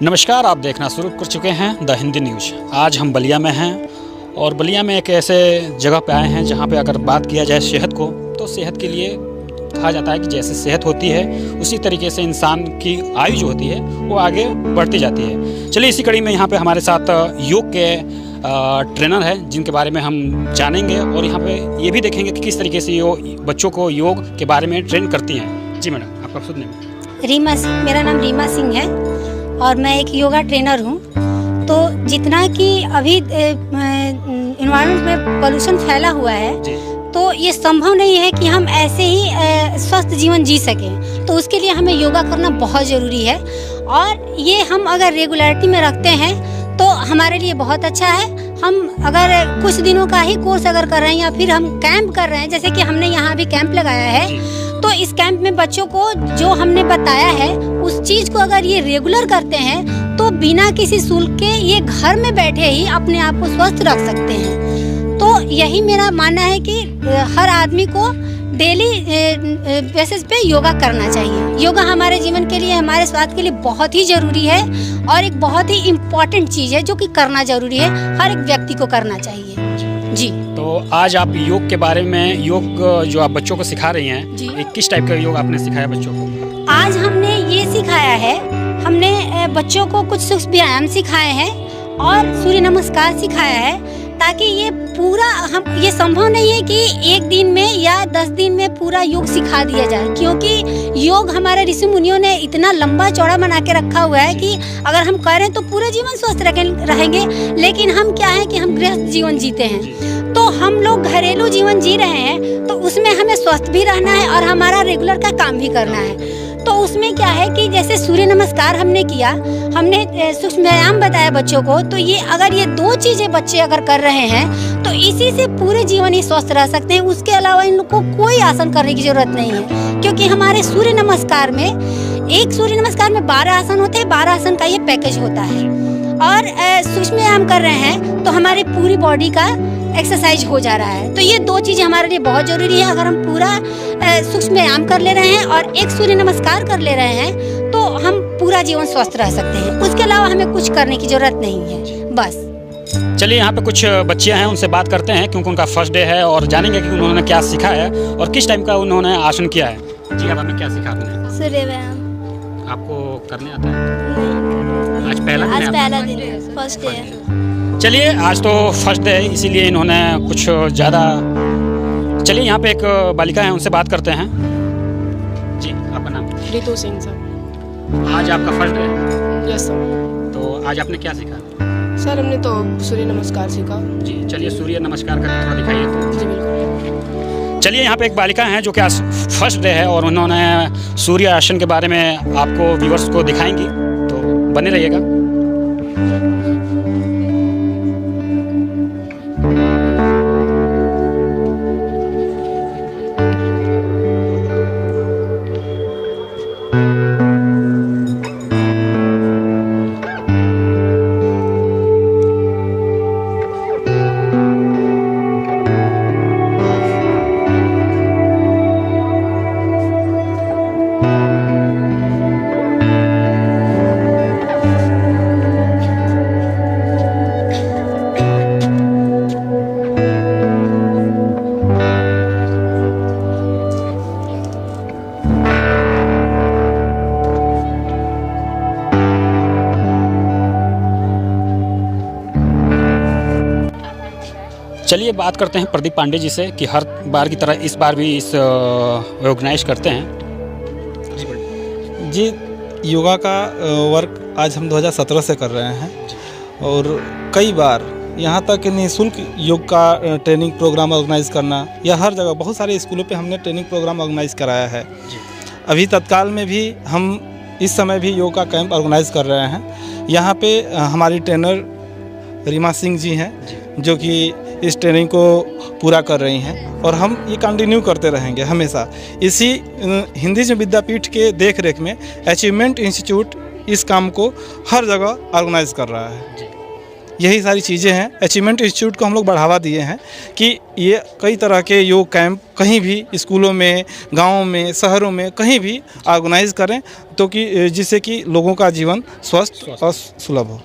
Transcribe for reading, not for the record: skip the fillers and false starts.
नमस्कार, आप देखना शुरू कर चुके हैं द हिंदी न्यूज़। आज हम बलिया में हैं और बलिया में एक ऐसे जगह पे आए हैं जहां पे अगर बात किया जाए सेहत को, तो सेहत के लिए कहा जाता है कि जैसे सेहत होती है उसी तरीके से इंसान की आयु जो होती है वो आगे बढ़ती जाती है। चलिए इसी कड़ी में यहाँ पे हमारे साथ योग के ट्रेनर है जिनके बारे में हम जानेंगे और यहाँ पे ये भी देखेंगे कि किस तरीके से बच्चों को योग के बारे में ट्रेन करती हैं। जी मैडम, आपका शुभ नाम? रीमा सिंह, मेरा नाम रीमा सिंह है और मैं एक योगा ट्रेनर हूँ। तो जितना कि अभी इन्वायरमेंट में पोल्यूशन फैला हुआ है तो ये संभव नहीं है कि हम ऐसे ही स्वस्थ जीवन जी सकें, तो उसके लिए हमें योगा करना बहुत ज़रूरी है। और ये हम अगर रेगुलरिटी में रखते हैं तो हमारे लिए बहुत अच्छा है। हम अगर कुछ दिनों का ही कोर्स अगर कर रहे हैं या फिर हम कैंप कर रहे हैं, जैसे कि हमने यहाँ भी कैंप लगाया है, तो इस कैंप में बच्चों को जो हमने बताया है उस चीज़ को अगर ये रेगुलर करते हैं तो बिना किसी शुल्क के ये घर में बैठे ही अपने आप को स्वस्थ रख सकते हैं। तो यही मेरा मानना है कि हर आदमी को डेली बेसिस पे योगा करना चाहिए। योगा हमारे जीवन के लिए, हमारे स्वास्थ्य के लिए बहुत ही ज़रूरी है और एक बहुत ही इम्पॉर्टेंट चीज़ है जो कि करना ज़रूरी है, हर एक व्यक्ति को करना चाहिए। जी, तो आज आप योग के बारे में, योग जो आप बच्चों को सिखा रही हैं, एक किस टाइप का योग आपने सिखाया बच्चों को? आज हमने ये सिखाया है, हमने बच्चों को कुछ सूक्ष्म व्यायाम सिखाए हैं और सूर्य नमस्कार सिखाया है, ताकि ये पूरा ये संभव नहीं है कि एक दिन में या 10 दिन में पूरा योग सिखा दिया जाए, क्योंकि योग हमारे ऋषि मुनियों ने इतना लंबा चौड़ा बना के रखा हुआ है कि अगर हम करें तो पूरे जीवन स्वस्थ रहेंगे। लेकिन हम क्या है कि हम गृहस्थ जीवन जीते हैं, तो हम लोग घरेलू जीवन जी रहे हैं, तो उसमें हमें स्वस्थ भी रहना है और हमारा रेगुलर का काम भी करना है। तो उसमें क्या है कि जैसे सूर्य नमस्कार हमने किया, हमने सूक्ष्म व्यायाम बताया बच्चों को, तो ये अगर ये 2 चीज़ें बच्चे अगर कर रहे हैं तो इसी से पूरे जीवन ही स्वस्थ रह सकते हैं। उसके अलावा इन लोग को कोई आसन करने की ज़रूरत नहीं है, क्योंकि हमारे सूर्य नमस्कार में, एक सूर्य नमस्कार में 12 आसन होते हैं, 12 आसन का ये पैकेज होता है। और सूक्ष्म व्यायाम कर रहे हैं तो हमारी पूरी बॉडी का एक्सरसाइज हो जा रहा है। तो ये 2 चीज़ें हमारे लिए बहुत ज़रूरी है। अगर हम पूरा सूक्ष्म व्यायाम कर ले रहे हैं और एक सूर्य नमस्कार कर ले रहे हैं तो हम पूरा जीवन स्वस्थ रह सकते हैं। उसके अलावा हमें कुछ करने की ज़रूरत नहीं है, बस। चलिए यहाँ पे कुछ बच्चियाँ हैं, उनसे बात करते हैं क्योंकि उनका फर्स्ट डे है और जानेंगे कि उन्होंने क्या सीखा है और किस टाइम का उन्होंने आसन किया है। जी, आप हमें क्या सीखा आपने? सूर्य व्यायाम। आपको करने आता है? आज पहला दिन है, फर्स्ट डे है। चलिए, आज तो फर्स्ट डे है, इसीलिए इन्होंने कुछ ज़्यादा। चलिए यहाँ पे एक बालिका है, उनसे बात करते हैं। जी, आपका नाम? रितु सिंह सर। आज आपका फर्स्ट डे है? Yes sir. तो आज आपने क्या सीखा? सर हमने तो सूर्य नमस्कार सीखा। जी, चलिए सूर्य नमस्कार करके थोड़ा दिखाइए तो। जी बिल्कुल। चलिए यहाँ पे एक बालिका है जो कि आज फर्स्ट डे है और उन्होंने सूर्य आसन के बारे में आपको व्यूअर्स को दिखाएंगी, तो बने रहिएगा। चलिए बात करते हैं प्रदीप पांडे जी से कि हर बार की तरह इस बार भी इस ऑर्गेनाइज करते हैं। जी, योगा का वर्क आज हम 2017 से कर रहे हैं और कई बार यहाँ तक निःशुल्क योग का ट्रेनिंग प्रोग्राम ऑर्गेनाइज करना, या हर जगह बहुत सारे स्कूलों पे हमने ट्रेनिंग प्रोग्राम ऑर्गेनाइज कराया है। अभी तत्काल में भी हम इस समय भी योग का कैंप ऑर्गेनाइज कर रहे हैं। यहाँ पे हमारी ट्रेनर रीमा सिंह जी हैं जो कि इस ट्रेनिंग को पूरा कर रही हैं और हम ये कंटिन्यू करते रहेंगे हमेशा। इसी हिंदी विद्यापीठ के देख रेख में अचीवमेंट इंस्टीट्यूट इस काम को हर जगह ऑर्गेनाइज कर रहा है। यही सारी चीज़ें हैं। अचीवमेंट इंस्टीट्यूट को हम लोग बढ़ावा दिए हैं कि ये कई तरह के योग कैंप कहीं भी स्कूलों में, गाँवों में, शहरों में कहीं भी ऑर्गेनाइज करें, तो कि जिससे कि लोगों का जीवन स्वस्थ और सुलभ हो।